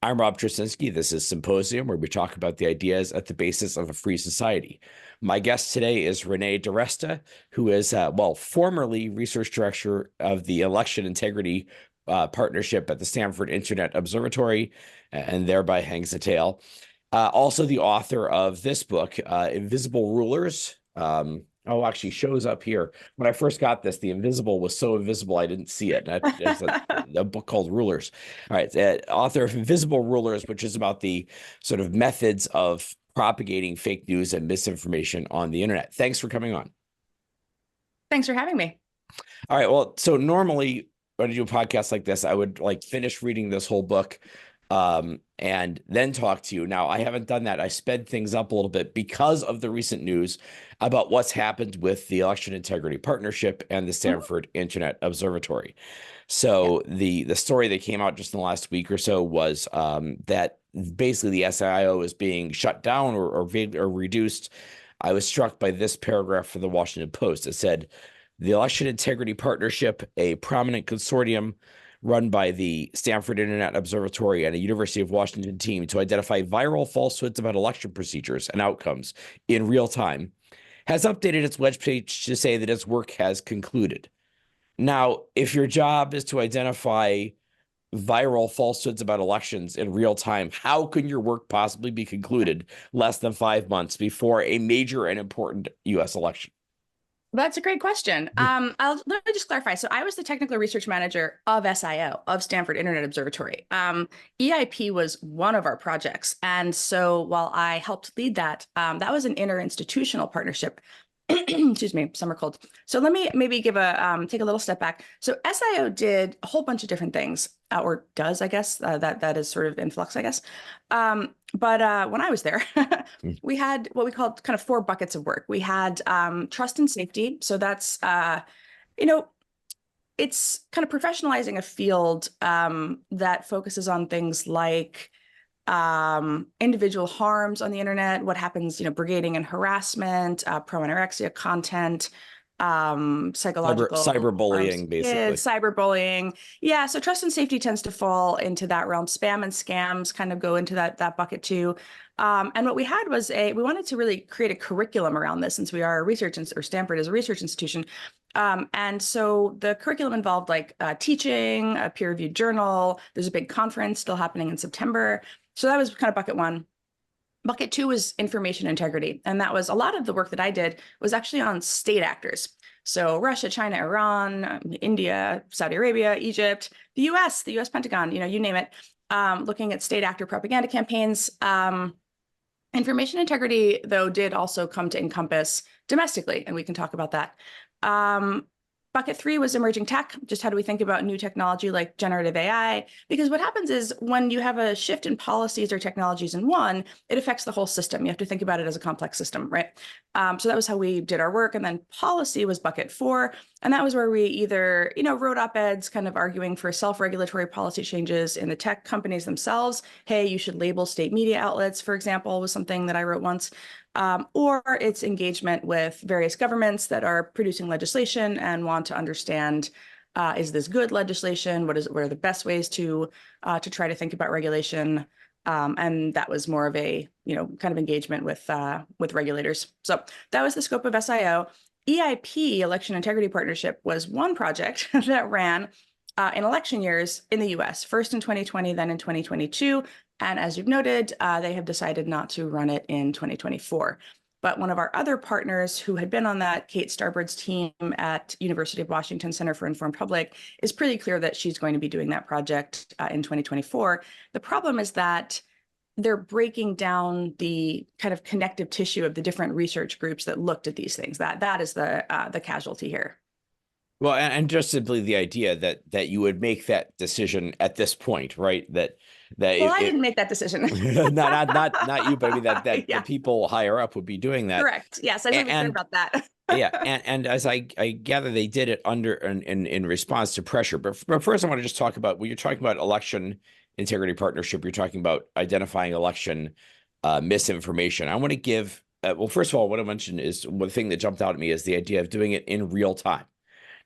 I'm Rob Tracinski. This is Symposium, where we talk about the ideas at the basis of a free society. My guest today is Renée DiResta, who is, formerly research director of the Election Integrity Partnership at the Stanford Internet Observatory, and thereby hangs a tail. Also the author of this book, Invisible Rulers. Actually shows up here. When I first got this, the invisible was so invisible I didn't see it. It's a book called Rulers. All right, author of Invisible Rulers, which is about the sort of methods of propagating fake news and misinformation on the internet. Thanks for coming on. Thanks for having me. All right, well, so normally when I do a podcast like this, I would finish reading this whole book and then talk to you. Now, I haven't done that. I sped things up a little bit because of the recent news about what's happened with the Election Integrity Partnership and the Stanford Internet Observatory. So the story that came out just in the last week or so was that basically the SIO is being shut down or reduced. I was struck by this paragraph from the Washington Post. It said, the Election Integrity Partnership, a prominent consortium run by the Stanford Internet Observatory and a University of Washington team to identify viral falsehoods about election procedures and outcomes in real time, has updated its webpage to say that its work has concluded. Now, if your job is to identify viral falsehoods about elections in real time, how can your work possibly be concluded less than 5 months before a major and important U.S. election? That's a great question. Let me just clarify. So I was the technical research manager of SIO, of Stanford Internet Observatory. EIP was one of our projects. And so while I helped lead that, that was an interinstitutional partnership. Excuse me, summer cold. So let me maybe give take a little step back. So SIO did a whole bunch of different things, or does, I guess, that is sort of in flux, I guess. But when I was there, we had what we called kind of 4 buckets of work. We had trust and safety. So that's, it's kind of professionalizing a field that focuses on things like individual harms on the internet, what happens, brigading and harassment, pro-anorexia content, psychological cyberbullying, basically. Cyberbullying. Yeah. So trust and safety tends to fall into that realm. Spam and scams kind of go into that bucket too. And what we had was we wanted to really create a curriculum around this, since we are a research, or Stanford is a research institution. And so the curriculum involved teaching, a peer-reviewed journal. There's a big conference still happening in September. So that was kind of bucket 1. Bucket 2 was information integrity. And that was a lot of the work that I did was actually on state actors. So Russia, China, Iran, India, Saudi Arabia, Egypt, the US Pentagon, you name it, looking at state actor propaganda campaigns. Information integrity, though, did also come to encompass domestically, and we can talk about that. Bucket 3 was emerging tech. Just how do we think about new technology like generative AI? Because what happens is when you have a shift in policies or technologies in one, it affects the whole system. You have to think about it as a complex system, right? So that was how we did our work. And then policy was bucket 4. And that was where we either, wrote op-eds kind of arguing for self-regulatory policy changes in the tech companies themselves. Hey, you should label state media outlets, for example, was something that I wrote once. Or it's engagement with various governments that are producing legislation and want to understand, is this good legislation? What are the best ways to try to think about regulation? And that was more of a, kind of engagement with regulators. So that was the scope of SIO. EIP, Election Integrity Partnership, was one project that ran in election years in the US, first in 2020, then in 2022. And as you've noted, they have decided not to run it in 2024. But one of our other partners who had been on that, Kate Starbird's team at University of Washington Center for Informed Public, is pretty clear that she's going to be doing that project in 2024. The problem is that they're breaking down the kind of connective tissue of the different research groups that looked at these things. That is the casualty here. Well, and just simply the idea that you would make that decision at this point, right? I didn't make that decision. not you, but I mean that Yeah. the people higher up would be doing that. Correct. Yes, I didn't care about that. Yeah, and as I gather, they did it in response to pressure. But first, I want to just talk about when you're talking about election integrity partnership. You're talking about identifying election misinformation. I want to give well, first of all, what I mentioned is one thing that jumped out at me is the idea of doing it in real time.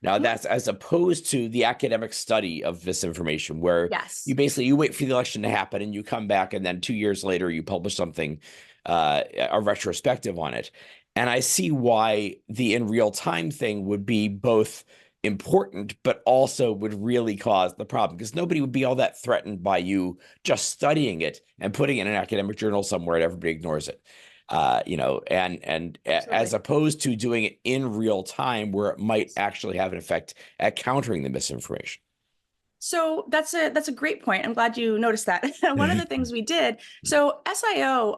Now Mhm. that's as opposed to the academic study of misinformation, where Yes. you wait for the election to happen and you come back and then 2 years later you publish something, a retrospective on it. And I see why the in real time thing would be both important, but also would really cause the problem, because nobody would be all that threatened by you just studying it and putting it in an academic journal somewhere and everybody ignores it. As Absolutely. opposed to doing it in real time where it might actually have an effect at countering the misinformation. So that's a great point. I'm glad you noticed that. One of the things we did, so SIO,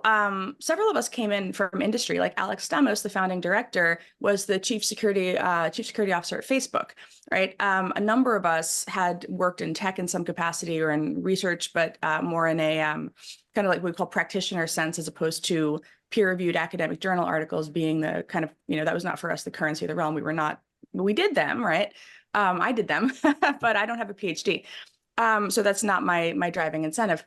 several of us came in from industry. Like Alex Stamos, the founding director, was the chief security officer at Facebook, right? A number of us had worked in tech in some capacity or in research, but more in a kind of like we call practitioner sense, as opposed to peer-reviewed academic journal articles being the kind of, that was not for us the currency of the realm. We did them, right? I did them, but I don't have a PhD. So that's not my driving incentive.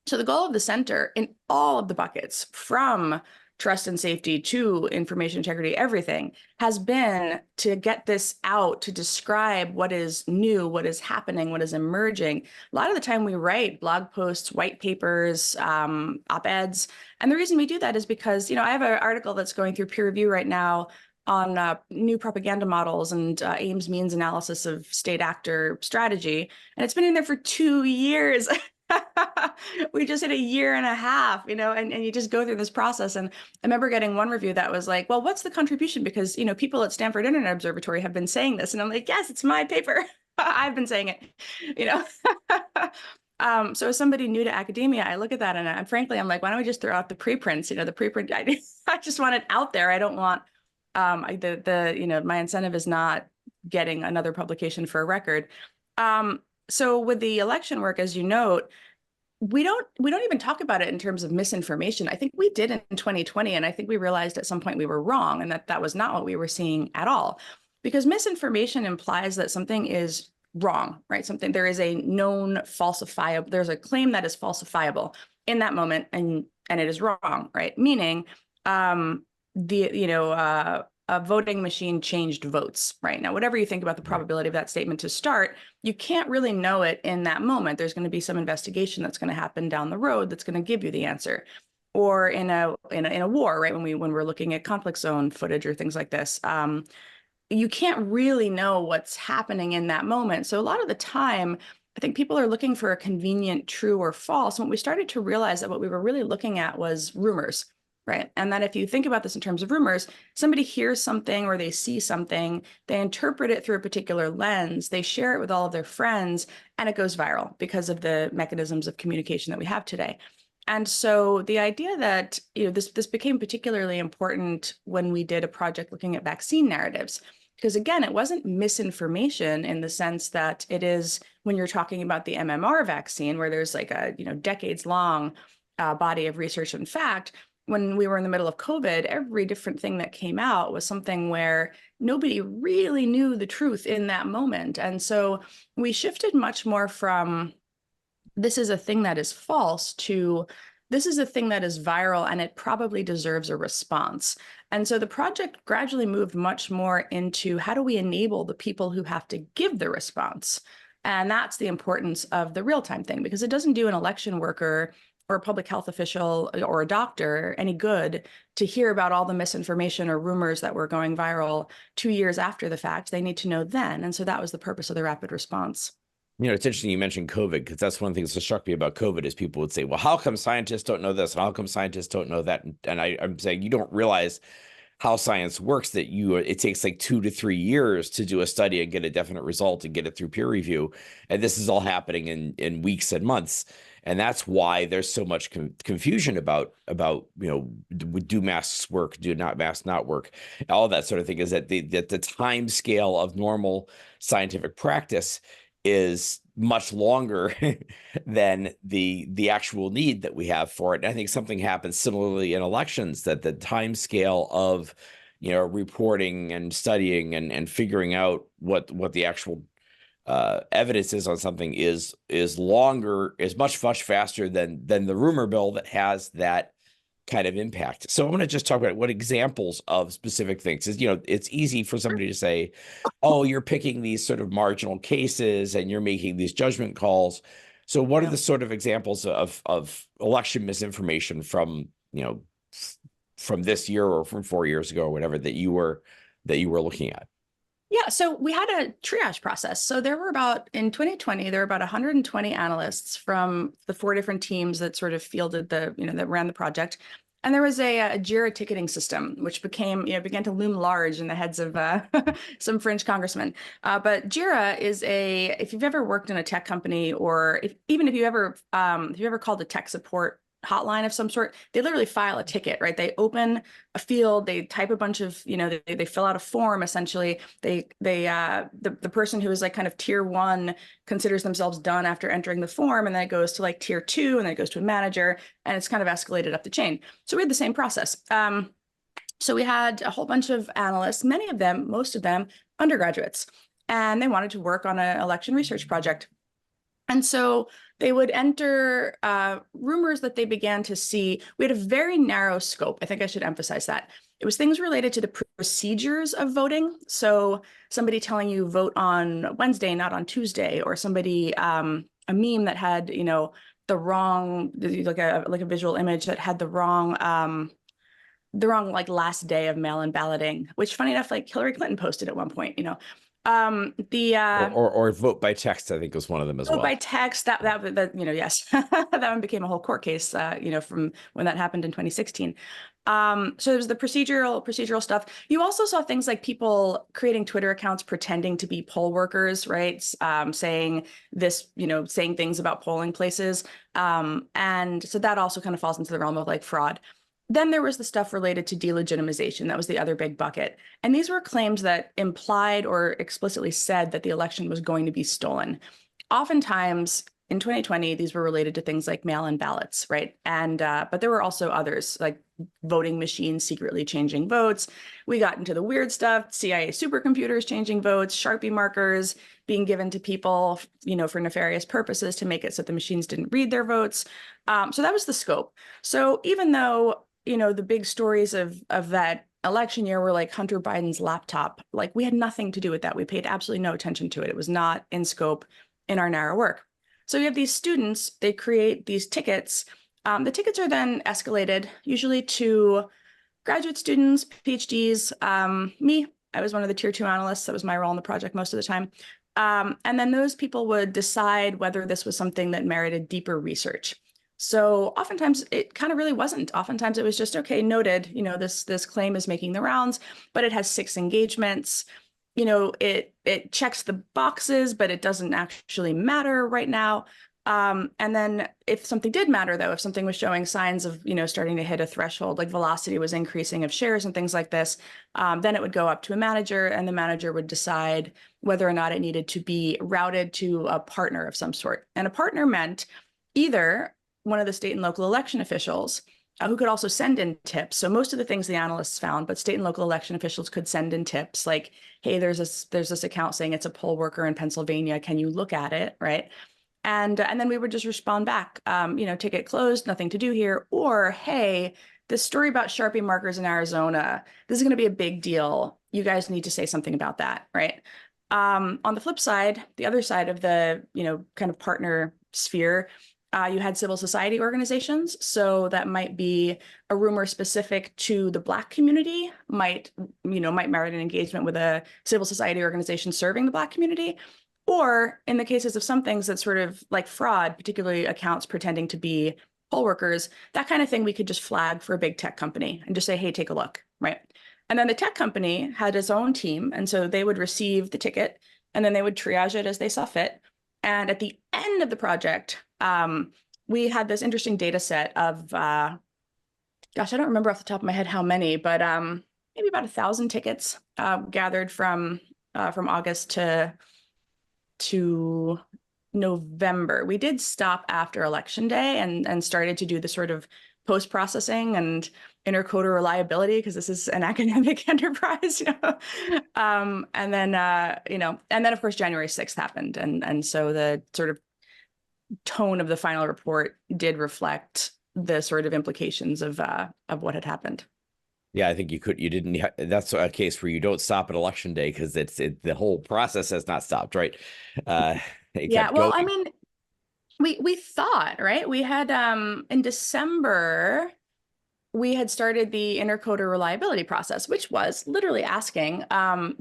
So the goal of the center in all of the buckets, from trust and safety to information integrity, everything, has been to get this out, to describe what is new, what is happening, what is emerging. A lot of the time we write blog posts, white papers, op-eds. And the reason we do that is because, I have an article that's going through peer review right now on new propaganda models and Ames means analysis of state actor strategy. And it's been in there for 2 years. We just hit a year and a half, and you just go through this process. And I remember getting one review that was like, well, what's the contribution? Because, people at Stanford Internet Observatory have been saying this. And I'm like, yes, it's my paper. I've been saying it, so as somebody new to academia, I look at that and frankly, I'm like, why don't we just throw out the preprints? The preprint, I just want it out there. I don't want my incentive is not getting another publication for a record. So with the election work, as you note, we don't even talk about it in terms of misinformation. I think we did in 2020, and I think we realized at some point we were wrong, and that was not what we were seeing at all. Because misinformation implies that something is wrong, right? There is a known falsifiable, there's a claim that is falsifiable in that moment, and it is wrong, right? Meaning, a voting machine changed votes, right? Now, whatever you think about the probability of that statement to start, you can't really know it in that moment. There's going to be some investigation that's going to happen down the road that's going to give you the answer. Or in a war, right? When we're looking at conflict zone footage or things like this, you can't really know what's happening in that moment. So a lot of the time, I think people are looking for a convenient true or false. And what we started to realize that what we were really looking at was rumors, right? And that if you think about this in terms of rumors, somebody hears something or they see something, they interpret it through a particular lens, they share it with all of their friends, and it goes viral because of the mechanisms of communication that we have today. And so the idea that, this became particularly important when we did a project looking at vaccine narratives, because again, it wasn't misinformation in the sense that it is when you're talking about the MMR vaccine, where there's like a, decades long body of research and fact. When we were in the middle of COVID, every different thing that came out was something where nobody really knew the truth in that moment. And so we shifted much more from this is a thing that is false to this is a thing that is viral and it probably deserves a response. And so the project gradually moved much more into how do we enable the people who have to give the response? And that's the importance of the real-time thing, because it doesn't do an election worker or a public health official or a doctor any good to hear about all the misinformation or rumors that were going viral 2 years after the fact. They need to know then. And so that was the purpose of the rapid response. It's interesting you mentioned COVID, because that's one of the things that struck me about COVID is people would say, well, how come scientists don't know this? And how come scientists don't know that? And I'm saying you don't realize how science works, that it takes like 2 to 3 years to do a study and get a definite result and get it through peer review. And this is all happening in weeks and months. And that's why there's so much confusion about, do masks work, do not masks not work? All that sort of thing is that the time scale of normal scientific practice is much longer than the actual need that we have for it. And I think something happens similarly in elections, that the time scale of, reporting and studying and figuring out what the actual evidence is on something is longer, is much faster than the rumor mill that has that kind of impact. So I want to just talk about what examples of specific things is, it's easy for somebody to say, oh, you're picking these sort of marginal cases and you're making these judgment calls. So what are the sort of examples of election misinformation from, from this year or from 4 years ago or whatever that you were looking at? Yeah, so we had a triage process. So in 2020, there were about 120 analysts from the 4 different teams that sort of fielded that ran the project. And there was a JIRA ticketing system, which began to loom large in the heads of some fringe congressmen. But JIRA is if you've ever worked in a tech company, or if you ever called a tech support hotline of some sort, they literally file a ticket, right? They open a field, they type a bunch of, they fill out a form. Essentially, the person who is like kind of tier 1 considers themselves done after entering the form, and then it goes to like tier 2, and then it goes to a manager, and it's kind of escalated up the chain. So we had the same process. So we had a whole bunch of analysts, most of them undergraduates, and they wanted to work on an election research project. And so they would enter rumors that they began to see. We had a very narrow scope. I think I should emphasize that. It was things related to the procedures of voting. So somebody telling you vote on Wednesday, not on Tuesday, or somebody, a meme that had, the wrong, like a visual image that had the wrong like last day of mail-in balloting, which funny enough, like Hillary Clinton posted at one point, or vote by text, I think was one of them as well. By text, that yes, that one became a whole court case, from when that happened in 2016. So it was the procedural stuff. You also saw things like people creating Twitter accounts pretending to be poll workers, right? Saying things about polling places. And so that also kind of falls into the realm of like fraud. Then there was the stuff related to delegitimization. That was the other big bucket. And these were claims that implied or explicitly said that the election was going to be stolen. Oftentimes in 2020, these were related to things like mail-in ballots, right? And but there were also others, like voting machines secretly changing votes. We got into the weird stuff, CIA supercomputers changing votes, Sharpie markers being given to people, for nefarious purposes to make it so the machines didn't read their votes. So that was the scope. So even though the big stories of that election year were like Hunter Biden's laptop, like we had nothing to do with that. We paid absolutely no attention to it. It was not in scope in our narrow work. So you have these students, they create these tickets. The tickets are then escalated, usually to graduate students, PhDs, me. I was one of the tier 2 analysts. That was my role in the project most of the time. And then those people would decide whether this was something that merited deeper research. So oftentimes it kind of really wasn't. Oftentimes it was just, okay, noted, this claim is making the rounds, but it has 6 engagements. It checks the boxes, but it doesn't actually matter right now. And then if something did matter, though, if something was showing signs of, starting to hit a threshold, like velocity was increasing of shares and things like this, then it would go up to a manager, and the manager would decide whether or not it needed to be routed to a partner of some sort. And a partner meant either one of the state and local election officials, who could also send in tips. So most of the things the analysts found, but state and local election officials could send in tips like, hey, there's this account saying it's a poll worker in Pennsylvania. Can you look at it, right? And then we would just respond back, ticket closed, nothing to do here. Or, hey, this story about Sharpie markers in Arizona, this is going to be a big deal. You guys need to say something about that, right? On the flip side, the other side of the, kind of partner sphere, you had civil society organizations. So that might be a rumor specific to the Black community, might merit an engagement with a civil society organization serving the Black community. Or in the cases of some things that sort of like fraud, particularly accounts pretending to be poll workers, that kind of thing we could just flag for a big tech company and just say, hey, take a look, right? And then the tech company had its own team. And so they would receive the ticket and then they would triage it as they saw fit. And at the end of the project, we had this interesting data set of, gosh, I don't remember off the top of my head how many, but maybe about 1,000 tickets gathered from August to November. We did stop after Election Day and started to do the sort of post-processing and intercoder reliability, because this is an academic enterprise, and then of course January 6th happened, and so the sort of tone of the final report did reflect the sort of implications of what had happened. Yeah, I think you didn't. That's a case where you don't stop at election day because the whole process has not stopped, right? It Yeah, kept well, going. I mean, we thought, right? We had in December, we had started the intercoder reliability process, which was literally asking,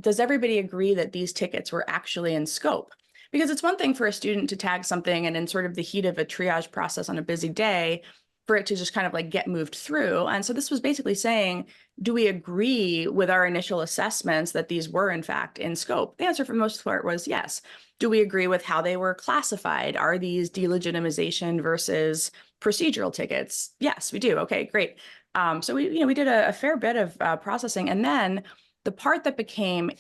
does everybody agree that these tickets were actually in scope? Because it's one thing for a student to tag something and in sort of the heat of a triage process on a busy day, for it to just kind of like get moved through. And so this was basically saying, do we agree with our initial assessments that these were in fact in scope? The answer for the most part was yes. Do we agree with how they were classified? Are these delegitimization versus procedural tickets? Yes, we do. Okay, great. So we did a fair bit of processing, and then the part that became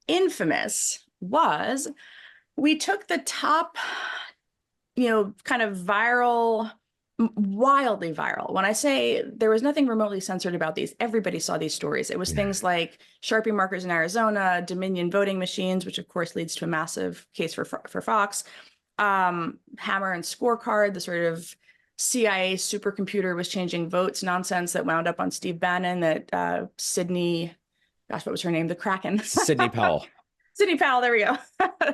infamous was we took the top, kind of viral, wildly viral. When I say there was nothing remotely censored about these, everybody saw these stories. It was things like Sharpie markers in Arizona, Dominion voting machines, which of course leads to a massive case for Fox, Hammer and Scorecard, the sort of CIA supercomputer was changing votes nonsense that wound up on Steve Bannon, that Sydney, gosh, what was her name? The Kraken. Sidney Powell. Sidney Powell, there we go.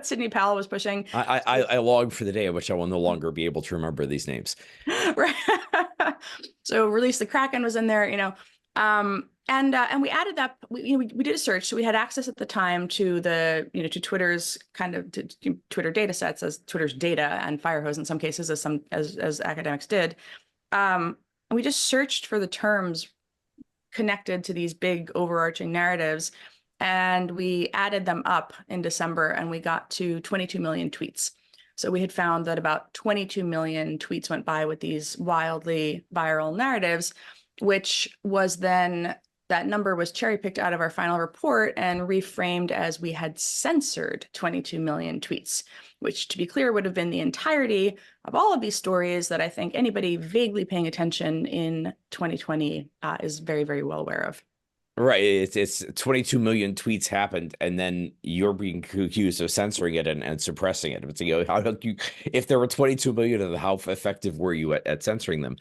Sidney Powell was pushing. I long for the day in which I will no longer be able to remember these names. Right. So Release the Kraken was in there, and we added that. We did a search, so we had access at the time to the to Twitter's to Twitter data sets, as Twitter's data and Firehose in some cases, as academics did. And we just searched for the terms connected to these big overarching narratives, and we added them up in December, and we got to 22 million tweets. So we had found that about 22 million tweets went by with these wildly viral narratives, which was then, that number was cherry picked out of our final report and reframed as we had censored 22 million tweets, which, to be clear, would have been the entirety of all of these stories that I think anybody vaguely paying attention in 2020 is very, very well aware of. Right. It's 22 million tweets happened, and then you're being accused of censoring it and suppressing it. It's, how do you, if there were 22 million of them, how effective were you at censoring them?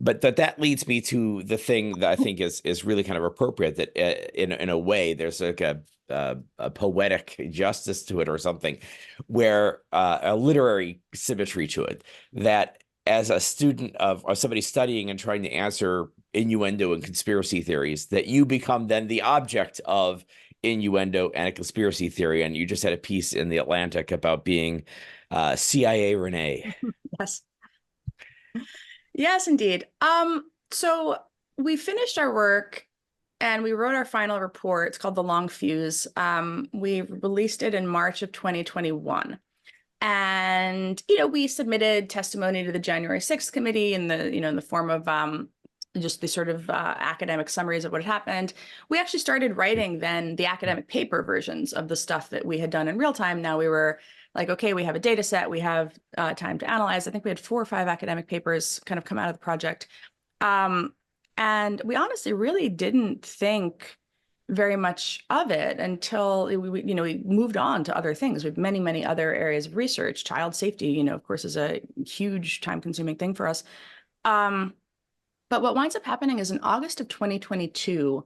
But that leads me to the thing that I think is really kind of appropriate, that in a way there's like a poetic justice to it or something, where a literary symmetry to it, that as a student of or somebody studying and trying to answer innuendo and conspiracy theories, that you become then the object of innuendo and a conspiracy theory. And you just had a piece in the Atlantic about being CIA Renee. Yes. Yes, indeed. So we finished our work and we wrote our final report. It's called The Long Fuse. We released it in March of 2021. And, we submitted testimony to the January 6th committee in the form of just the sort of academic summaries of what had happened. We actually started writing then the academic paper versions of the stuff that we had done in real time. Now we were like, okay, we have a data set, we have time to analyze. I think we had 4 or 5 academic papers kind of come out of the project. And we honestly really didn't think very much of it until we moved on to other things. We have many, many other areas of research. Child safety, of course, is a huge time-consuming thing for us. But what winds up happening is in August of 2022,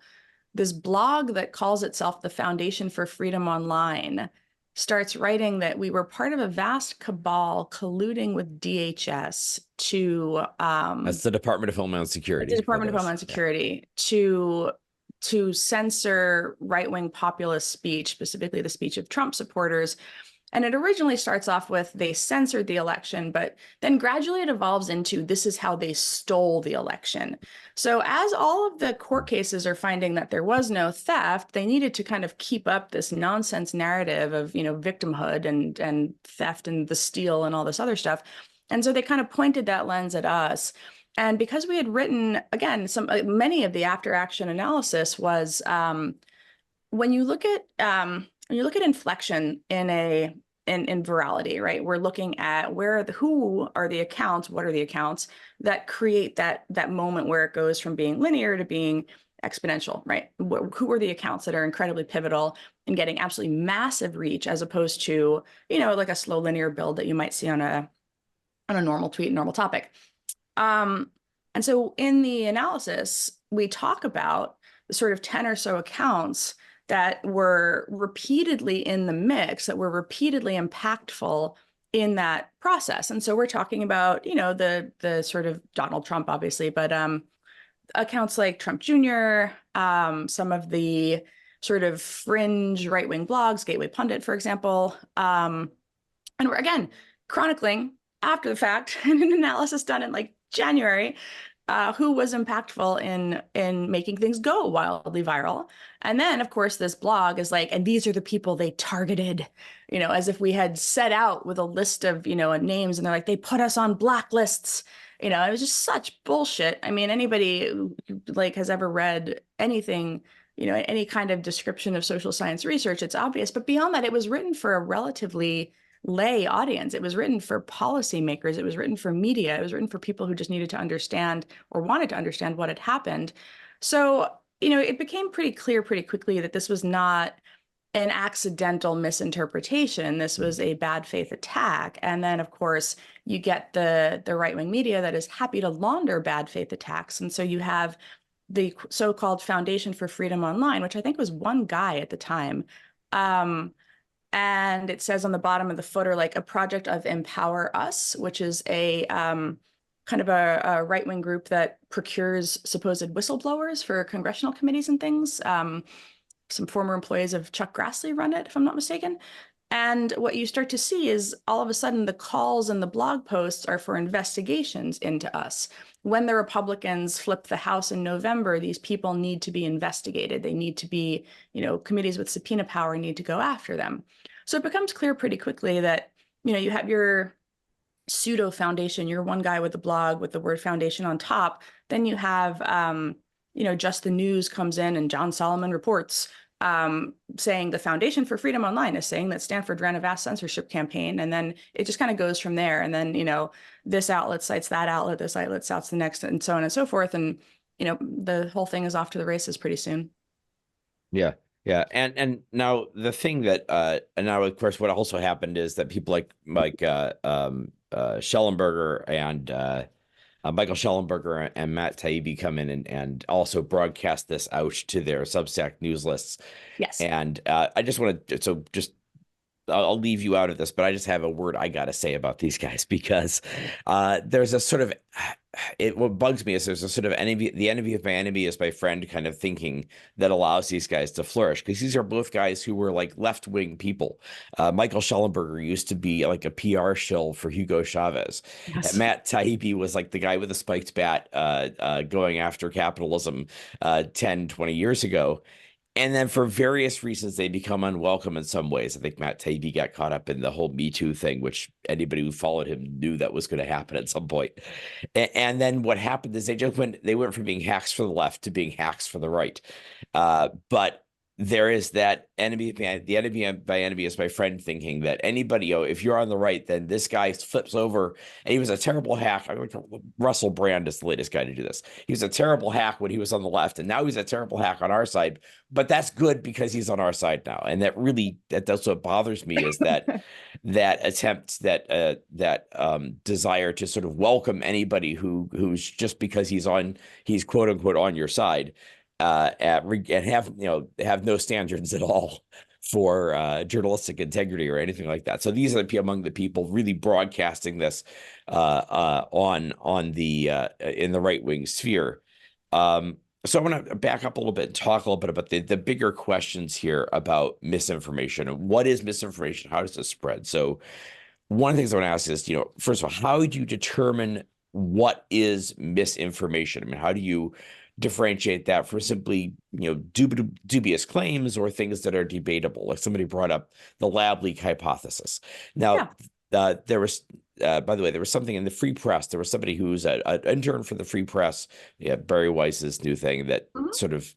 this blog that calls itself the Foundation for Freedom Online starts writing that we were part of a vast cabal colluding with DHS to That's the Department of Homeland Security. The Department of Homeland Security to censor right-wing populist speech, specifically the speech of Trump supporters. And it originally starts off with they censored the election, but then gradually it evolves into this is how they stole the election. So as all of the court cases are finding that there was no theft, they needed to kind of keep up this nonsense narrative of, victimhood and theft and the steal and all this other stuff. And so they kind of pointed that lens at us. And because we had written, again, many of the after action analysis was when you look at inflection in virality, right? We're looking at who are the accounts, what are the accounts that create that moment where it goes from being linear to being exponential, right? Who are the accounts that are incredibly pivotal in getting absolutely massive reach, as opposed to, like a slow linear build that you might see on a normal tweet, normal topic. And so in the analysis, we talk about the sort of 10 or so accounts that were repeatedly in the mix, that were repeatedly impactful in that process. And so we're talking about, the sort of Donald Trump, obviously, but accounts like Trump Jr., some of the sort of fringe right-wing blogs, Gateway Pundit, for example. And we're, again, chronicling after the fact and an analysis done in like January, who was impactful in making things go wildly viral. And then, of course, this blog is like, and these are the people they targeted, as if we had set out with a list of, names, and they're like, they put us on blacklists. It was just such bullshit. I mean, anybody who like has ever read anything, any kind of description of social science research, it's obvious. But beyond that, it was written for a relatively lay audience. It was written for policymakers. It was written for media. It was written for people who just needed to understand or wanted to understand what had happened. So, it became pretty clear pretty quickly that this was not an accidental misinterpretation. This was a bad faith attack. And then, of course, you get the right-wing media that is happy to launder bad faith attacks. And so you have the so-called Foundation for Freedom Online, which I think was one guy at the time. And it says on the bottom of the footer, like a project of Empower Us, which is a kind of a right-wing group that procures supposed whistleblowers for congressional committees and things. Some former employees of Chuck Grassley run it, if I'm not mistaken. And what you start to see is all of a sudden the calls and the blog posts are for investigations into us. When the Republicans flip the House in November, these people need to be investigated. They need to be, committees with subpoena power need to go after them. So it becomes clear pretty quickly that, you have your pseudo foundation, you're one guy with the blog with the word foundation on top. Then you have, Just the News comes in and John Solomon reports saying the Foundation for Freedom Online is saying that Stanford ran a vast censorship campaign. And then it just kind of goes from there. And then, this outlet cites that outlet, this outlet cites the next, and so on and so forth. And, the whole thing is off to the races pretty soon. Yeah. Yeah. And now the thing that and now of course what also happened is that people like Schellenberger and Michael Schellenberger and Matt Taibbi come in and also broadcast this out to their Substack news lists. Yes. And I just want to, I'll leave you out of this, but I just have a word I got to say about these guys because there's a sort of, what bugs me is there's a sort of enemy, the enemy of my enemy is my friend kind of thinking that allows these guys to flourish, because these are both guys who were like left-wing people. Michael Schellenberger used to be like a PR shill for Hugo Chavez. Yes. And Matt Taibbi was like the guy with the spiked bat going after capitalism 10, 20 years ago. And then for various reasons, they become unwelcome in some ways. I think Matt Taibbi got caught up in the whole Me Too thing, which anybody who followed him knew that was going to happen at some point. And then what happened is they went from being hacks for the left to being hacks for the right. But there is that enemy, the enemy by enemy is my friend thinking that anybody, if you're on the right, then this guy flips over. And he was a terrible hack. Russell Brand is the latest guy to do this. He was a terrible hack when he was on the left, and now he's a terrible hack on our side. But that's good because he's on our side now. And that's what bothers me is that that attempt, that desire to sort of welcome anybody who's just because he's quote unquote on your side. And have no standards at all for journalistic integrity or anything like that. So these are among the people really broadcasting this on the in the right wing sphere. So I want to back up a little bit and talk a little bit about the bigger questions here about misinformation. What is misinformation? How does it spread? So one of the things I want to ask is, first of all, how do you determine what is misinformation? I mean, how do you differentiate that from simply, dubious claims or things that are debatable? Like somebody brought up the lab leak hypothesis. Now, there was, by the way, there was something in the Free Press. There was somebody who's an intern for the Free Press, Barry Weiss's new thing that sort of,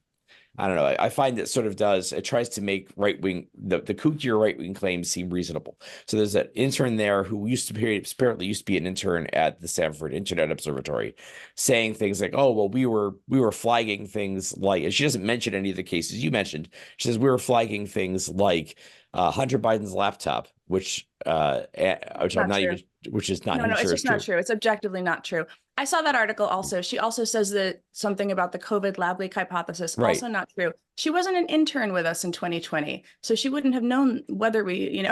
I don't know. I find it sort of it tries to make the kookier right-wing claims seem reasonable. So there's an intern there who apparently used to be an intern at the Stanford Internet Observatory, saying things like, oh, well, we were flagging things like, and she doesn't mention any of the cases you mentioned. She says we were flagging things like Hunter Biden's laptop, which I'm Not not true. even, which is not No, even no, it's sure is just not true. true. It's objectively not true. I saw that article also. She also says that something about the COVID lab leak hypothesis, Right. also not true. She wasn't an intern with us in 2020, so she wouldn't have known whether we,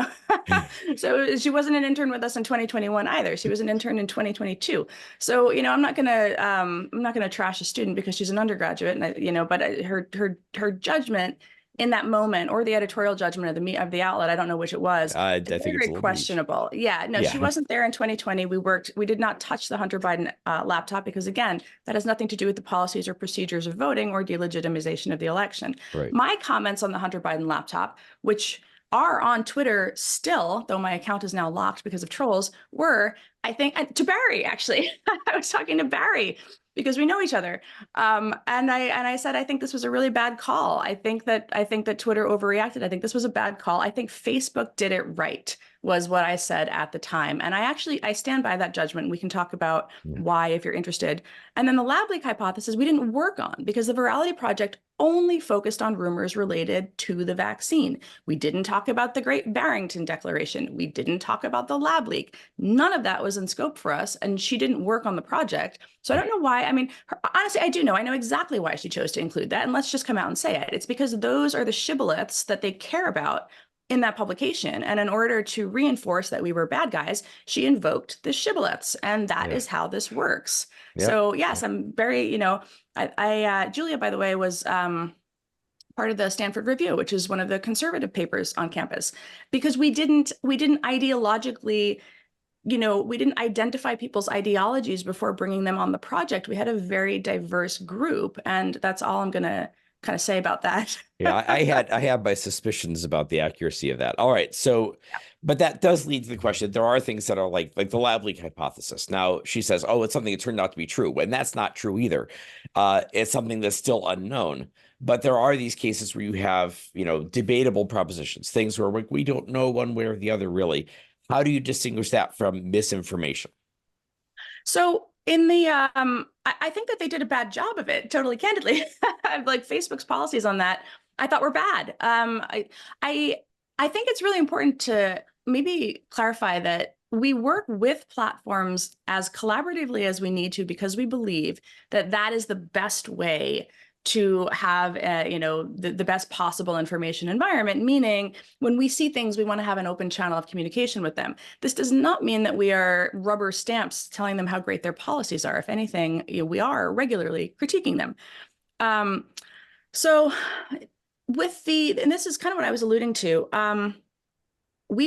so she wasn't an intern with us in 2021 either. She was an intern in 2022. So, I'm not gonna trash a student because she's an undergraduate, and but her judgment in that moment, or the editorial judgment of the outlet, I don't know which it was, I it's think very, it's very a little bit each. questionable. Yeah, no, she Yeah. wasn't there in 2020. We did not touch the Hunter Biden laptop because, again, that has nothing to do with the policies or procedures of voting or delegitimization of the election. Right. My comments on the Hunter Biden laptop, which are on Twitter still, though my account is now locked because of trolls, were, I think, to Barry, actually. I was talking to Barry because we know each other. And I said, I think this was a really bad call. I think that Twitter overreacted. I think this was a bad call. I think Facebook did it right, was what I said at the time. And I stand by that judgment. We can talk about why if you're interested. And then the lab leak hypothesis we didn't work on because the Virality Project only focused on rumors related to the vaccine. We didn't talk about the Great Barrington Declaration. We didn't talk about the lab leak. None of that was in scope for us, and she didn't work on the project. So I don't know why. I mean, honestly, I do know. I know exactly why she chose to include that, and let's just come out and say it. It's because those are the shibboleths that they care about in that publication. And in order to reinforce that we were bad guys, she invoked the shibboleths, and that is how this works. So yes, I'm very, Julia, by the way, was part of the Stanford Review, which is one of the conservative papers on campus, because we didn't ideologically, we didn't identify people's ideologies before bringing them on the project. We had a very diverse group, and that's all I'm going to kind of say about that. Yeah, I had my suspicions about the accuracy of that. All right, so, but that does lead to the question. There are things that are like the lab leak hypothesis. Now she says, "Oh, it's something that turned out to be true," and that's not true either. It's something that's still unknown. But there are these cases where you have, debatable propositions, things where we don't know one way or the other really. How do you distinguish that from misinformation? So I think that they did a bad job of it, totally candidly. Like Facebook's policies on that, I thought were bad. I think it's really important to maybe clarify that we work with platforms as collaboratively as we need to because we believe that that is the best way to have the best possible information environment, meaning when we see things, we want to have an open channel of communication with them. This does not mean that we are rubber stamps telling them how great their policies are. If anything, we are regularly critiquing them. So and this is kind of what I was alluding to, we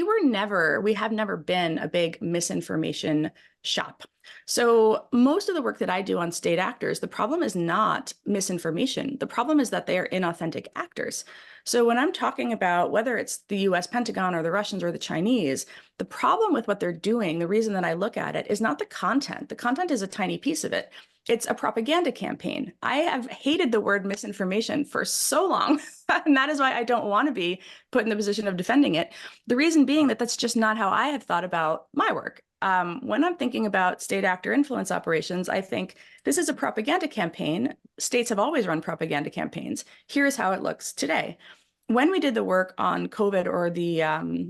have never been a big misinformation shop. So most of the work that I do on state actors, the problem is not misinformation. The problem is that they are inauthentic actors. So when I'm talking about whether it's the US Pentagon or the Russians or the Chinese, the problem with what they're doing, the reason that I look at it is not the content. The content is a tiny piece of it. It's a propaganda campaign. I have hated the word misinformation for so long, and that is why I don't want to be put in the position of defending it. The reason being that that's just not how I have thought about my work. When I'm thinking about state actor influence operations, I think this is a propaganda campaign. States have always run propaganda campaigns. Here's how it looks today. When we did the work on COVID or the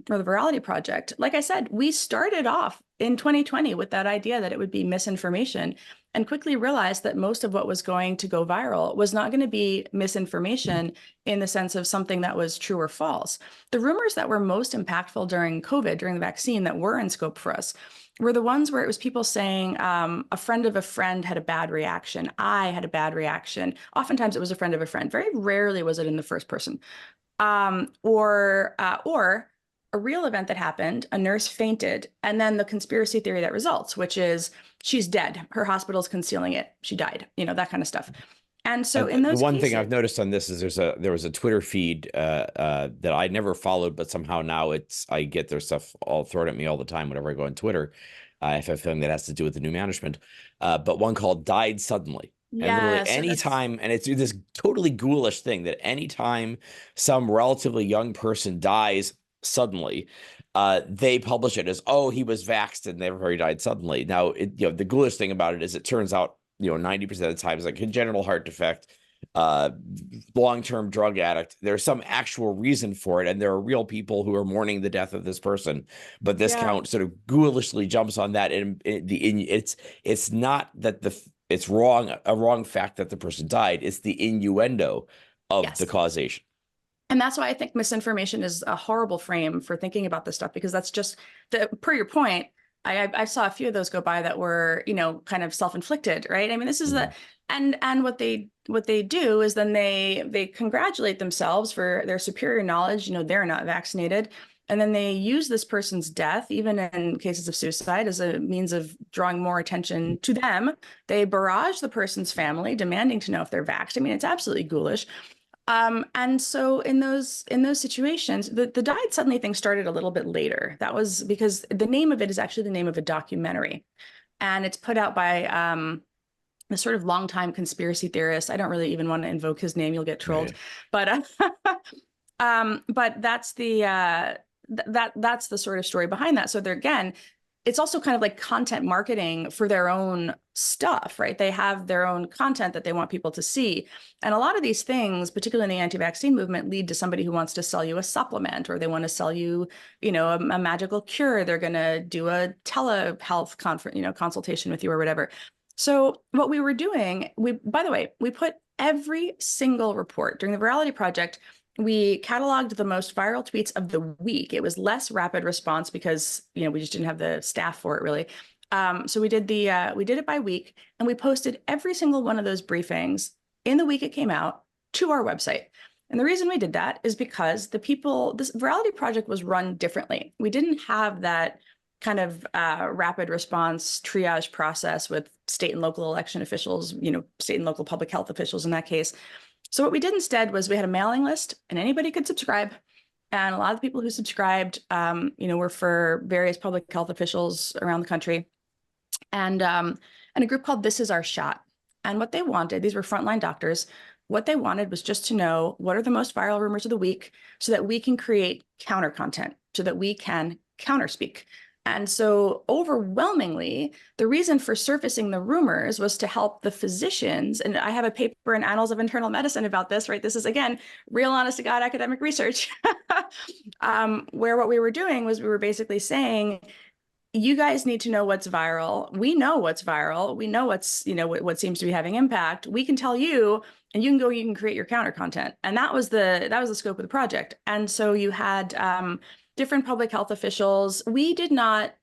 Virality Project, like I said, we started off in 2020 with that idea that it would be misinformation, and quickly realized that most of what was going to go viral was not going to be misinformation in the sense of something that was true or false. The rumors that were most impactful during COVID, during the vaccine, that were in scope for us were the ones where it was people saying a friend of a friend had a bad reaction. I had a bad reaction. Oftentimes it was a friend of a friend. Very rarely was it in the first person. Or a real event that happened, a nurse fainted, and then the conspiracy theory that results, which is she's dead. Her hospital's concealing it. She died, that kind of stuff. And so in those the one cases, thing I've noticed on this is there was a Twitter feed that I never followed, but somehow now I get their stuff all thrown at me all the time whenever I go on Twitter. If I have a feeling that has to do with the new management, but one called "Died Suddenly." And literally yes, anytime, and it's this totally ghoulish thing that anytime some relatively young person dies suddenly, they publish it as, oh, he was vaxxed and therefore he died suddenly. Now, the ghoulish thing about it is it turns out, 90% of the time it's like congenital heart defect. long-term drug addict. There's some actual reason for it, and there are real people who are mourning the death of this person. But this Yeah. count sort of ghoulishly jumps on that, and it's not that it's wrong, a wrong fact that the person died. It's the innuendo of the Yes. causation. And that's why I think misinformation is a horrible frame for thinking about this stuff, because that's just per your point. I saw a few of those go by that were, kind of self-inflicted, right? I mean, this is and what they do is then they congratulate themselves for their superior knowledge. They're not vaccinated. And then they use this person's death, even in cases of suicide, as a means of drawing more attention to them. They barrage the person's family, demanding to know if they're vaxxed. I mean, it's absolutely ghoulish. And so in those situations, the died suddenly thing started a little bit later. That was because the name of it is actually the name of a documentary, and it's put out by a sort of longtime conspiracy theorist. I don't really even want to invoke his name; you'll get trolled. Right. But that's that's the sort of story behind that. So they're, again, it's also kind of like content marketing for their own stuff, right? They have their own content that they want people to see. And a lot of these things, particularly in the anti-vaccine movement, lead to somebody who wants to sell you a supplement, or they want to sell you, a magical cure. They're going to do a telehealth consultation with you or whatever. So what we were doing, by the way, we put every single report during the Virality Project. We cataloged the most viral tweets of the week. It was less rapid response because, we just didn't have the staff for it, really. So we did it by week, and we posted every single one of those briefings in the week it came out to our website. And the reason we did that is because this Virality Project was run differently. We didn't have that kind of rapid response triage process with state and local election officials, state and local public health officials in that case. So what we did instead was we had a mailing list, and anybody could subscribe. And a lot of the people who subscribed, were for various public health officials around the country, and a group called This Is Our Shot. And what they wanted, these were frontline doctors, what they wanted was just to know what are the most viral rumors of the week, so that we can create counter content, so that we can counterspeak. And so overwhelmingly, the reason for surfacing the rumors was to help the physicians. And I have a paper in Annals of Internal Medicine about this, right? This is, again, real honest to God academic research, where what we were doing was we were basically saying, you guys need to know what's viral. We know what's viral. We know what's, what seems to be having impact. We can tell you, and you can create your counter content. And that was the scope of the project. And so you had different public health officials. We did not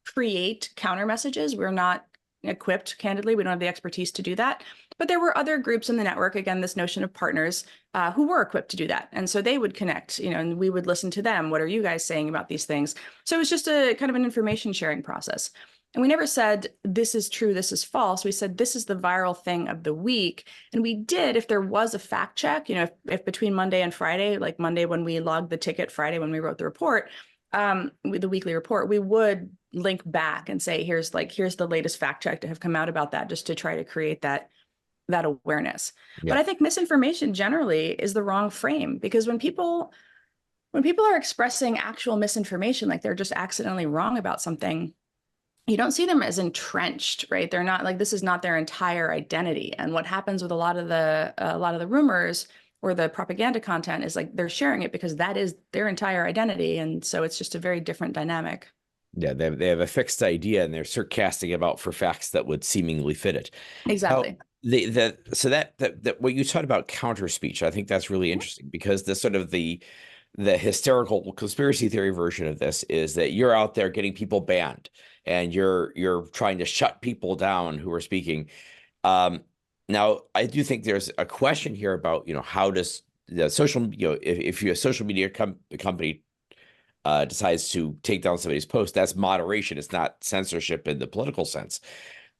create counter messages. We're not equipped, candidly. We don't have the expertise to do that. But there were other groups in the network, again, this notion of partners, who were equipped to do that. And so they would connect, and we would listen to them. What are you guys saying about these things? So it was just a kind of an information sharing process. And we never said, this is true, this is false. We said, this is the viral thing of the week. And we did, if there was a fact check, if between Monday and Friday, like Monday when we logged the ticket, Friday when we wrote the report, the weekly report, we would link back and say, here's the latest fact check to have come out about that, just to try to create that awareness. Yeah. But I think misinformation generally is the wrong frame, because when people are expressing actual misinformation, like they're just accidentally wrong about something, you don't see them as entrenched, right? They're not like, this is not their entire identity. And what happens with a lot of the rumors or the propaganda content is like they're sharing it because that is their entire identity. And so it's just a very different dynamic. Yeah, they have a fixed idea, and they're sarcastic about for facts that would seemingly fit it. Exactly. So that what you talked about counter speech, I think that's really interesting, because the sort of the hysterical conspiracy theory version of this is that you're out there getting people banned, and you're trying to shut people down who are speaking. Now, I do think there's a question here about, how does the social, if you're a social media company decides to take down somebody's post, that's moderation. It's not censorship in the political sense.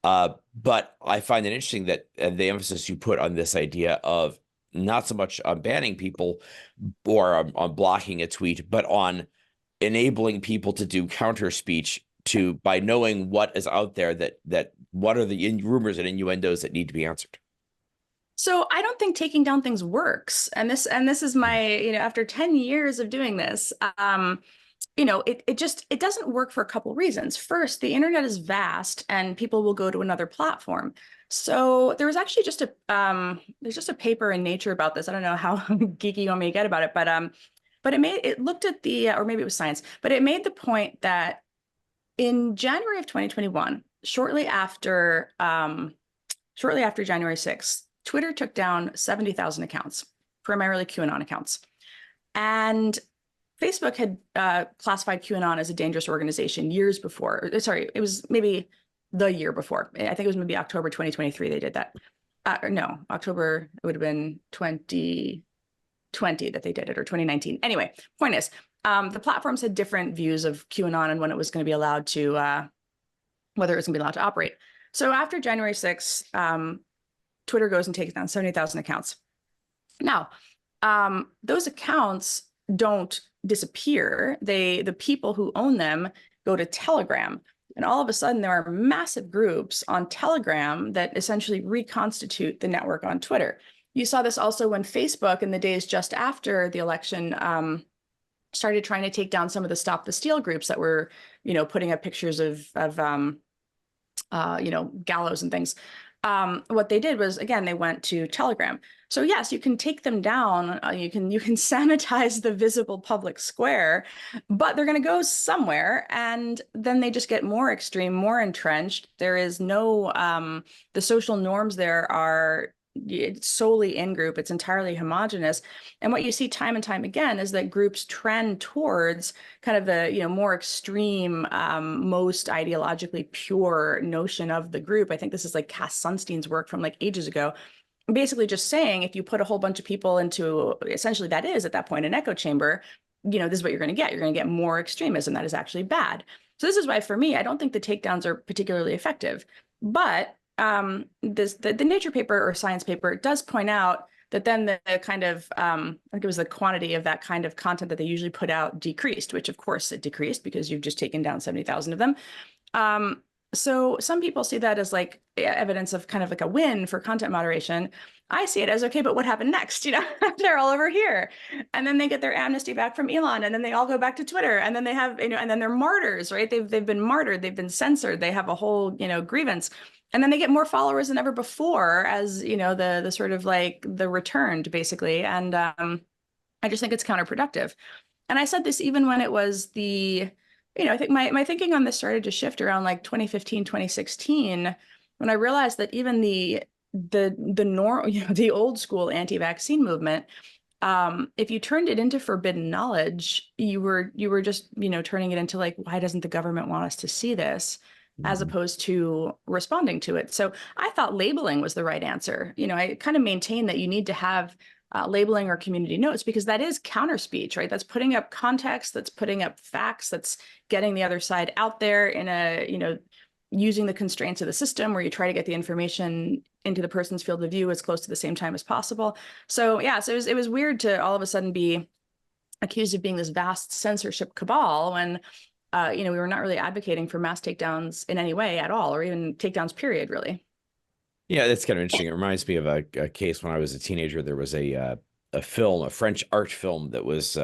But I find it interesting that the emphasis you put on this idea of not so much on banning people or on blocking a tweet, but on enabling people to do counter speech by knowing what is out there, that what are the rumors and innuendos that need to be answered. So I don't think taking down things works. And this is my, after 10 years of doing this, it doesn't work for a couple reasons. First, the internet is vast and people will go to another platform. So there was actually just there's just a paper in Nature about this. I don't know how geeky you want me to get about it, but it looked at or maybe it was Science, but it made the point that in January of 2021, shortly after January 6th, Twitter took down 70,000 accounts, primarily QAnon accounts. And Facebook had classified QAnon as a dangerous organization years before. Sorry, it was maybe the year before. I think it was maybe October 2023 they did that. No, October, it would have been 2020 that they did it, or 2019. Anyway, point is, the platforms had different views of QAnon and when it was going to be allowed to, whether it was going to be allowed to operate. So after January 6th, Twitter goes and takes down 70,000 accounts. Now, those accounts don't disappear. The people who own them go to Telegram. And all of a sudden, there are massive groups on Telegram that essentially reconstitute the network on Twitter. You saw this also when Facebook, in the days just after the election, started trying to take down some of the Stop the Steal groups that were, putting up pictures of gallows and things. What they did was, again, they went to Telegram. So yes, you can take them down. You can sanitize the visible public square, but they're going to go somewhere, and then they just get more extreme, more entrenched. There is no the social norms there are solely in group. It's entirely homogenous. And what you see time and time again is that groups trend towards kind of the more extreme, most ideologically pure notion of the group. I think this is like Cass Sunstein's work from like ages ago, basically just saying if you put a whole bunch of people into, essentially that is at that point an echo chamber, this is what you're going to get. You're going to get more extremism that is actually bad. So this is why, for me, I don't think the takedowns are particularly effective. But the Nature paper or Science paper does point out that then the kind of, I think it was the quantity of that kind of content that they usually put out decreased, which of course it decreased because you've just taken down 70,000 of them. So some people see that as like evidence of kind of like a win for content moderation. I see it as, okay, but what happened next? They're all over here. And then they get their amnesty back from Elon, and then they all go back to Twitter, and then they have, and then they're martyrs, right? They've been martyred, they've been censored, they have a whole, grievance. And then they get more followers than ever before as, the sort of like the returned, basically. And I just think it's counterproductive. And I said this even when it was I think my thinking on this started to shift around like 2015, 2016, when I realized that even the old school anti-vaccine movement, if you turned it into forbidden knowledge, you were just, turning it into like, why doesn't the government want us to see this? As opposed to responding to it. So I thought labeling was the right answer. I kind of maintain that you need to have labeling or community notes, because that is counter speech, right? That's putting up context, that's putting up facts, that's getting the other side out there in a, using the constraints of the system where you try to get the information into the person's field of view as close to the same time as possible. So yeah, so it was weird to all of a sudden be accused of being this vast censorship cabal when we were not really advocating for mass takedowns in any way at all, or even takedowns, period, really. Yeah, that's kind of interesting. It reminds me of a case when I was a teenager. There was a film, a French art film that was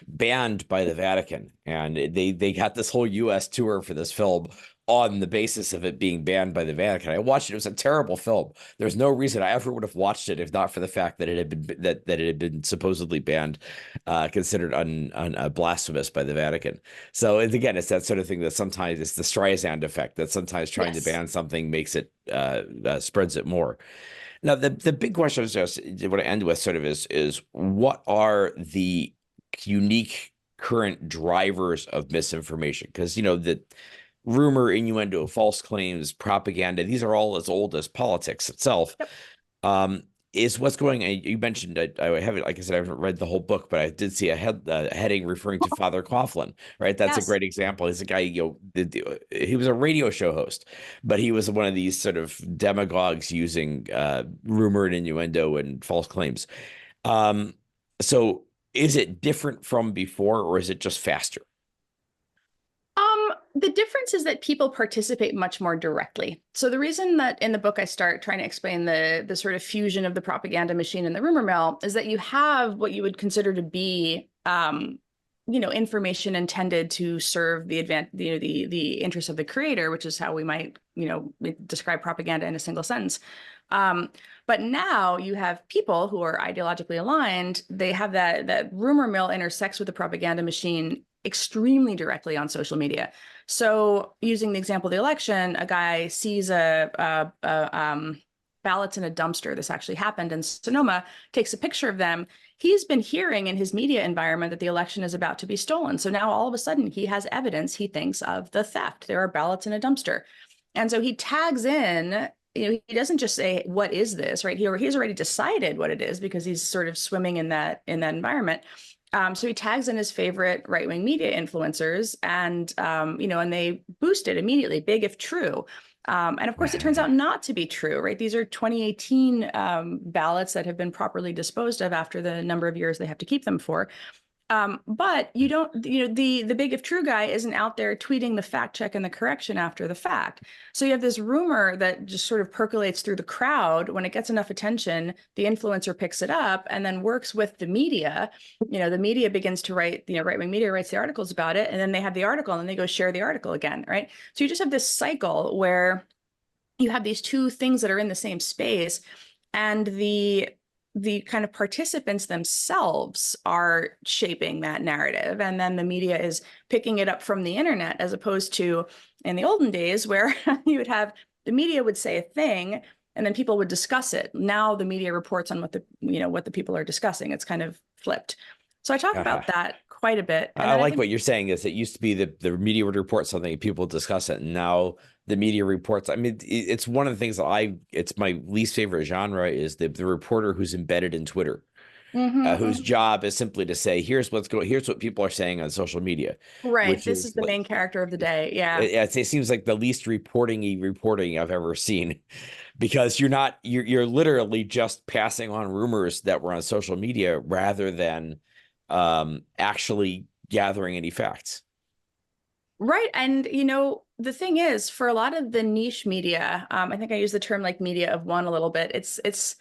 banned by the Vatican, and they got this whole U.S. tour for this film on the basis of it being banned by the Vatican. I watched it. It was a terrible film. There's no reason I ever would have watched it if not for the fact that it had been that it had been supposedly banned, considered blasphemous by the Vatican. So again, it's that sort of thing that sometimes it's the Streisand effect, that sometimes trying to ban something makes it spreads it more. Now, the big question I just want to end with sort of is what are the unique current drivers of misinformation? Because that rumor, innuendo, false claims, propaganda, these are all as old as politics itself. Yep. Is what's going on. You mentioned, I haven't, like I said, I haven't read the whole book, but I did see a heading referring to Father Coughlin, right? That's a great example. He's a guy, he was a radio show host, but he was one of these sort of demagogues using rumor and innuendo and false claims. So is it different from before, or is it just faster? The difference is that people participate much more directly. So the reason that in the book I start trying to explain the sort of fusion of the propaganda machine and the rumor mill is that you have what you would consider to be information intended to serve the the interest of the creator, which is how we might, describe propaganda in a single sentence. But now you have people who are ideologically aligned. They have that rumor mill intersects with the propaganda machine extremely directly on social media. So using the example of the election, a guy sees ballots in a dumpster. This actually happened in Sonoma, takes a picture of them. He's been hearing in his media environment that the election is about to be stolen. So now all of a sudden he has evidence, he thinks, of the theft. There are ballots in a dumpster. And so he tags in, he doesn't just say, what is this, right? He's already decided what it is because he's sort of swimming in that environment. So he tags in his favorite right-wing media influencers and, and they boost it immediately, big if true. And of course, it turns out not to be true, right? These are 2018 ballots that have been properly disposed of after the number of years they have to keep them for. But you don't, the big if true guy isn't out there tweeting the fact check and the correction after the fact. So you have this rumor that just sort of percolates through the crowd. When it gets enough attention, the influencer picks it up and then works with the media. The media begins to write, right-wing media writes the articles about it, and then they have the article and then they go share the article again, right? So you just have this cycle where you have these two things that are in the same space, and the kind of participants themselves are shaping that narrative. And then the media is picking it up from the internet, as opposed to in the olden days where you would have the media would say a thing and then people would discuss it. Now the media reports on what the people are discussing. It's kind of flipped. So I talk about that quite a bit. And I like what you're saying is it used to be the media would report something and people would discuss it. And now the media reports. I mean, it's one of the things that it's my least favorite genre is the reporter who's embedded in Twitter, whose job is simply to say, here's what people are saying on social media. Right. This is the main character of the day. Yeah. It seems like the least reporting I've ever seen, because you're literally just passing on rumors that were on social media rather than actually gathering any facts. Right. And, the thing is, for a lot of the niche media, I think I use the term like media of one a little bit. It has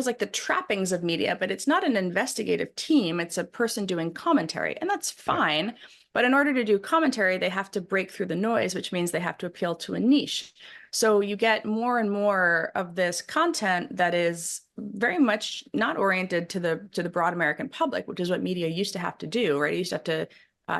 like the trappings of media, but it's not an investigative team. It's a person doing commentary, and that's fine. Yeah. But in order to do commentary, they have to break through the noise, which means they have to appeal to a niche. So you get more and more of this content that is very much not oriented to the broad American public, which is what media used to have to do, right? You used to have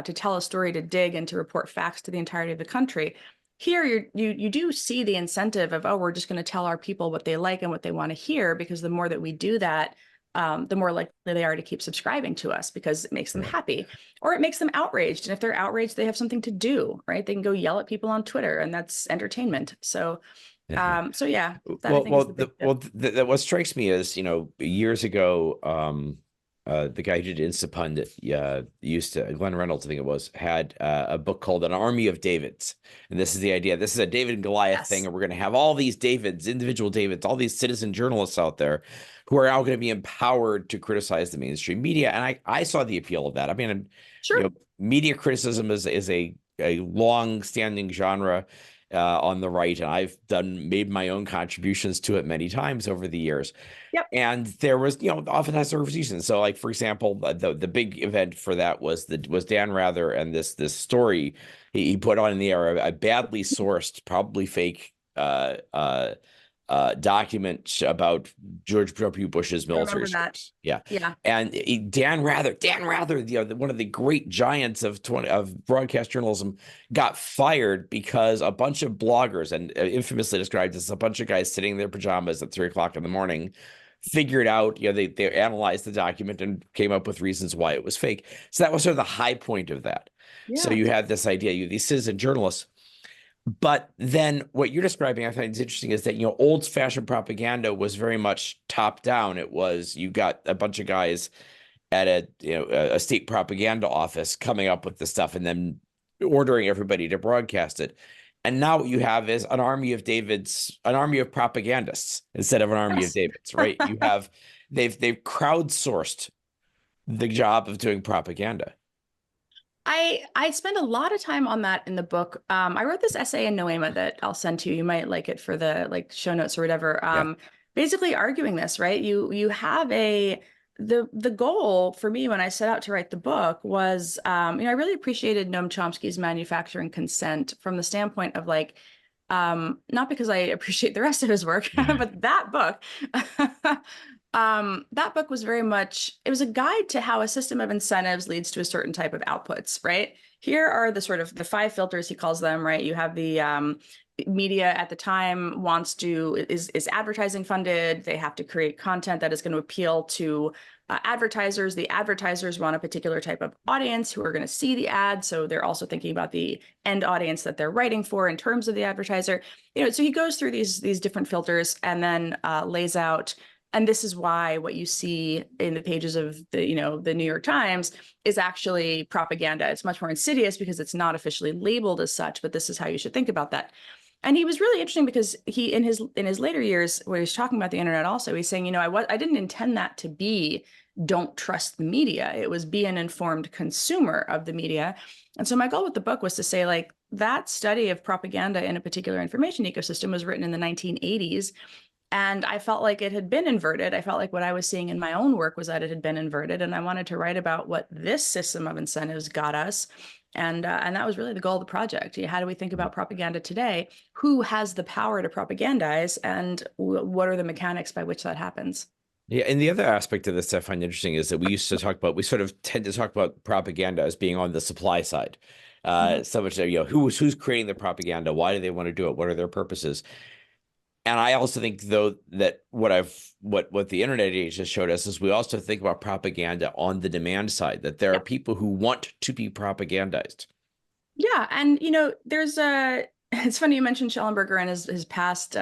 to tell a story, to dig, and to report facts to the entirety of the country. Here, you do see the incentive of, we're just going to tell our people what they like and what they want to hear, because the more that we do that, the more likely they are to keep subscribing to us, because it makes them happy, or it makes them outraged. And if they're outraged, they have something to do, right? They can go yell at people on Twitter, and that's entertainment. So, yeah. What strikes me is, years ago, the guy who did Instapundit, used to, Glenn Reynolds, I think it was, had a book called An Army of Davids. And this is the idea. This is a David and Goliath thing. And we're going to have all these Davids, individual Davids, all these citizen journalists out there who are now going to be empowered to criticize the mainstream media. And I saw the appeal of that. I mean, sure. Media criticism is a long-standing genre on the right, and I've made my own contributions to it many times over the years. Yep. And there was, often has a reason. So, like, for example, the big event for that was Dan Rather and this story he put on in the air, a badly sourced, probably fake document about George W. Bush's military service. Yeah. And Dan Rather, one of the great giants of broadcast journalism, got fired because a bunch of bloggers, and infamously described as a bunch of guys sitting in their pajamas at 3 o'clock in the morning, figured out, they analyzed the document and came up with reasons why it was fake. So that was sort of the high point of that. Yeah. So you had this idea, these citizen journalists. But then what you're describing, I find is interesting, is that, old-fashioned propaganda was very much top down. It was, you got a bunch of guys at a state propaganda office coming up with the stuff and then ordering everybody to broadcast it. And now what you have is an army of propagandists instead of an army of Davids, right? You have, they've crowdsourced the job of doing propaganda. I spend a lot of time on that in the book. I wrote this essay in Noema that I'll send to you. You might like it for the show notes or whatever. Basically arguing this, right? You have a the goal for me when I set out to write the book was, I really appreciated Noam Chomsky's Manufacturing Consent from the standpoint of like, not because I appreciate the rest of his work, but that book, that book was very much, it was a guide to how a system of incentives leads to a certain type of outputs, right? Here are the sort of the 5 filters, he calls them, right? You have the media at the time is advertising funded. They have to create content that is going to appeal to advertisers. The advertisers want a particular type of audience who are going to see the ad. So they're also thinking about the end audience that they're writing for in terms of the advertiser. So he goes through these different filters and then lays out. And this is why what you see in the pages of the New York Times is actually propaganda. It's much more insidious because it's not officially labeled as such, but this is how you should think about that. And he was really interesting because he, in his later years, where he's talking about the internet also, he's saying, I didn't intend that to be don't trust the media. It was be an informed consumer of the media. And so my goal with the book was to say, like, that study of propaganda in a particular information ecosystem was written in the 1980s. And I felt like it had been inverted. I felt like what I was seeing in my own work was that it had been inverted. And I wanted to write about what this system of incentives got us. And that was really the goal of the project. How do we think about propaganda today? Who has the power to propagandize? And what are the mechanics by which that happens? Yeah, and the other aspect of this I find interesting is that we sort of tend to talk about propaganda as being on the supply side. So much, who's creating the propaganda? Why do they want to do it? What are their purposes? And I also think, though, that what the internet age has showed us is we also think about propaganda on the demand side, that there are people who want to be propagandized. Yeah, and there's it's funny you mentioned Schellenberger and his past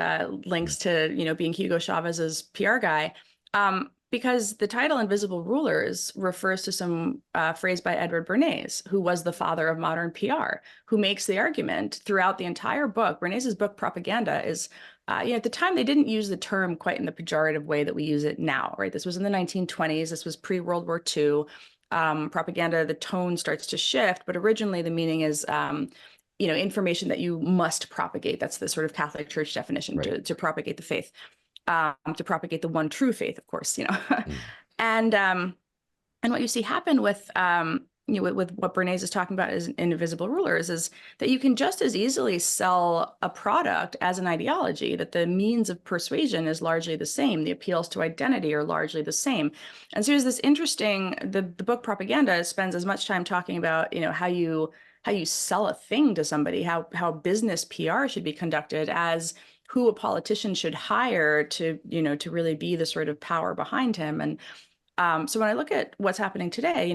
links to being Hugo Chavez's PR guy, because the title "Invisible Rulers" refers to some phrase by Edward Bernays, who was the father of modern PR, who makes the argument throughout the entire book. Bernays's book Propaganda is, at the time they didn't use the term quite in the pejorative way that we use it now, right? This was in the 1920s. This was pre-World War II. Propaganda, the tone starts to shift, but originally the meaning is, information that you must propagate. That's the sort of Catholic Church definition, right, to propagate the faith, to propagate the one true faith, of course, and what you see happen with with what Bernays is talking about as invisible rulers is that you can just as easily sell a product as an ideology, that the means of persuasion is largely the same. The appeals to identity are largely the same. And so there's this interesting, the book Propaganda spends as much time talking about, how you sell a thing to somebody, how business PR should be conducted, as who a politician should hire to, to really be the sort of power behind him. And so when I look at what's happening today,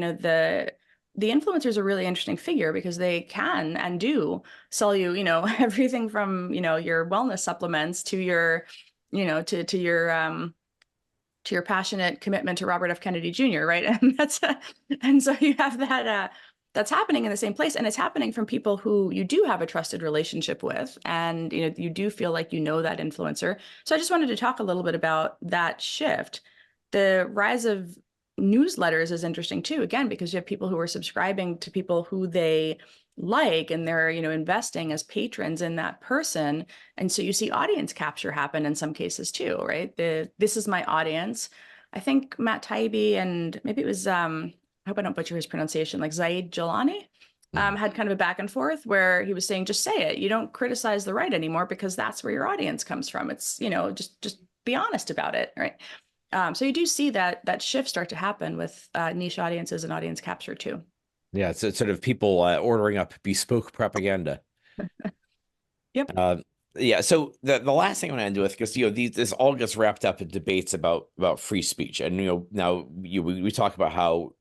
the influencers are a really interesting figure because they can and do sell you, everything from, your wellness supplements to your, to your passionate commitment to Robert F. Kennedy Jr., right? And so you have that, that's happening in the same place, and it's happening from people who you do have a trusted relationship with, and you do feel like that influencer. So I just wanted to talk a little bit about that shift. The rise of newsletters is interesting too, again, because you have people who are subscribing to people who they like, and they're investing as patrons in that person, and so you see audience capture happen in some cases too, right? This is my audience. I think Matt Taibbi and maybe it was I hope I don't butcher his pronunciation, like Zaid Jilani, had kind of a back and forth where he was saying, just say it. You don't criticize the right anymore because that's where your audience comes from. It's, just be honest about it, right? So you do see that shift start to happen with niche audiences and audience capture too. Yeah, it's sort of people ordering up bespoke propaganda. Yep. Yeah. So the last thing I want to end with, because this all gets wrapped up in debates about free speech, and now we talk about how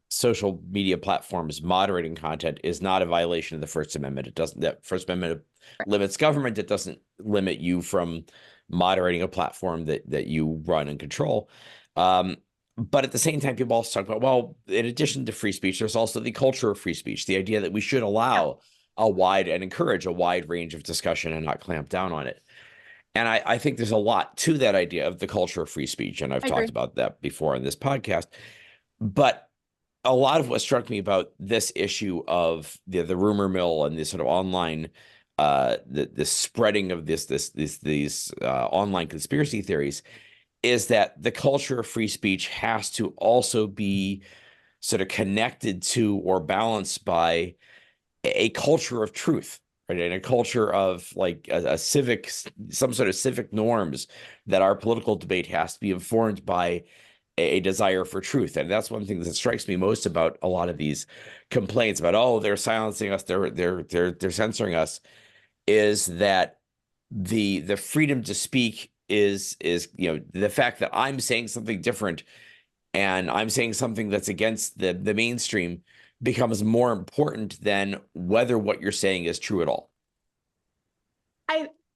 social media platforms moderating content is not a violation of the First Amendment. That First Amendment limits government. It doesn't limit you from moderating a platform that you run and control. But at the same time, people also talk about, well, in addition to free speech, there's also the culture of free speech, the idea that we should allow and encourage a wide range of discussion and not clamp down on it. And I think there's a lot to that idea of the culture of free speech. And I've talked about that before in this podcast. But a lot of what struck me about this issue of the rumor mill and this sort of online, the spreading of these online conspiracy theories is that the culture of free speech has to also be sort of connected to or balanced by a culture of truth, right? And a culture of like a civic, some sort of civic norms that our political debate has to be informed by a desire for truth. And that's one thing that strikes me most about a lot of these complaints about, oh, they're silencing us, they're censoring us, is that the freedom to speak is the fact that I'm saying something different and I'm saying something that's against the mainstream becomes more important than whether what you're saying is true at all.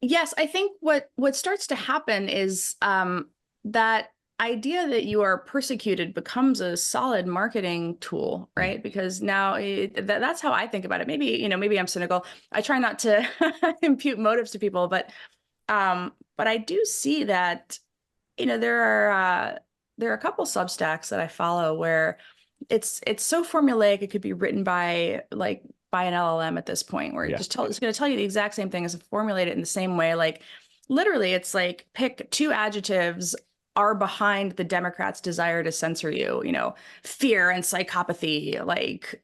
Yes, I think what starts to happen is that idea that you are persecuted becomes a solid marketing tool, right? Because now that's how I think about it. Maybe I'm cynical. I try not to impute motives to people, but I do see that, there are a couple Substacks that I follow where it's so formulaic. It could be written by an LLM at this point, where it's going to tell you the exact same thing, as formulate it in the same way. Like literally, it's like pick two adjectives are behind the Democrats' desire to censor you. Fear and psychopathy, like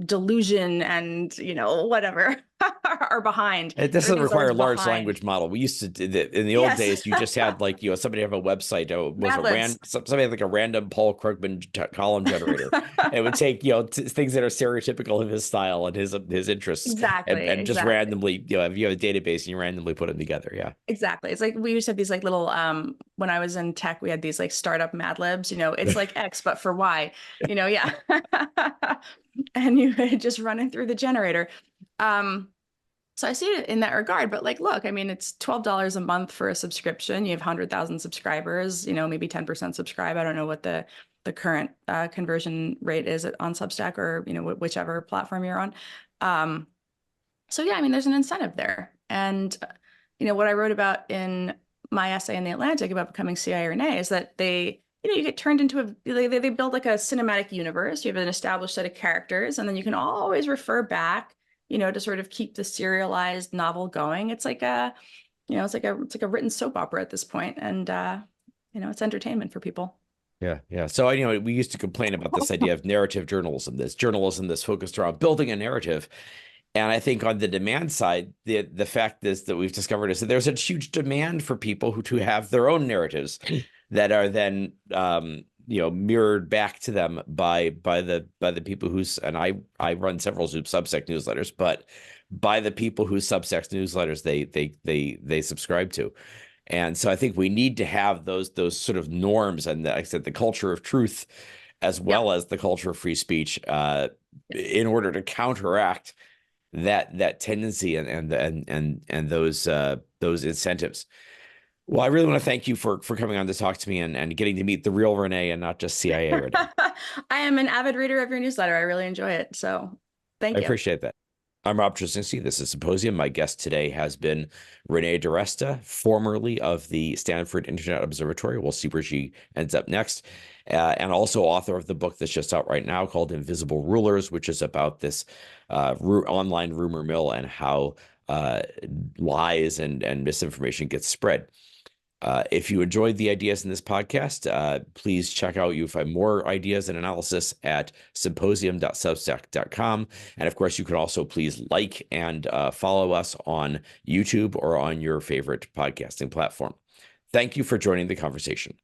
delusion and whatever are behind. It doesn't require a large language model. We used to do that in the old days. You just had like somebody have a website. Somebody had like a random Paul Krugman column generator. It would take things that are stereotypical of his style and his interests, and just randomly if you have a database and you randomly put them together. Yeah, exactly. It's like we used to have these like little when I was in tech, we had these like startup Mad Libs. It's like X but for Y. Yeah, and you just run it through the generator. So I see it in that regard, but like, look, I mean, it's $12 a month for a subscription. You have 100,000 subscribers, maybe 10% subscribe. I don't know what the current conversion rate is on Substack or, whichever platform you're on. So yeah, I mean, there's an incentive there. And, what I wrote about in my essay in The Atlantic about becoming CIA Renee is that you get turned into they build like a cinematic universe. You have an established set of characters, and then you can always refer back to sort of keep the serialized novel going. It's like it's like a written soap opera at this point, and it's entertainment for people. Yeah. So we used to complain about this idea of narrative journalism, this journalism that's focused around building a narrative. And I think on the demand side, the fact is that we've discovered is that there's a huge demand for people who have their own narratives that are then mirrored back to them by the people and I run several Substack newsletters, but by the people whose Substack newsletters they subscribe to. And so I think we need to have those sort of norms and like I said, the culture of truth as well as the culture of free speech in order to counteract that tendency and those incentives. Well, I really want to thank you for coming on to talk to me and getting to meet the real Renee and not just CIA Renee. I am an avid reader of your newsletter. I really enjoy it. So thank you. I appreciate that. I'm Rob Tracinski. This is Symposium. My guest today has been Renée DiResta, formerly of the Stanford Internet Observatory. We'll see where she ends up next. And also author of the book that's just out right now called Invisible Rulers, which is about this online rumor mill and how lies and misinformation gets spread. If you enjoyed the ideas in this podcast, please check out, you find more ideas and analysis at symposium.substack.com. And of course, you can also please like and follow us on YouTube or on your favorite podcasting platform. Thank you for joining the conversation.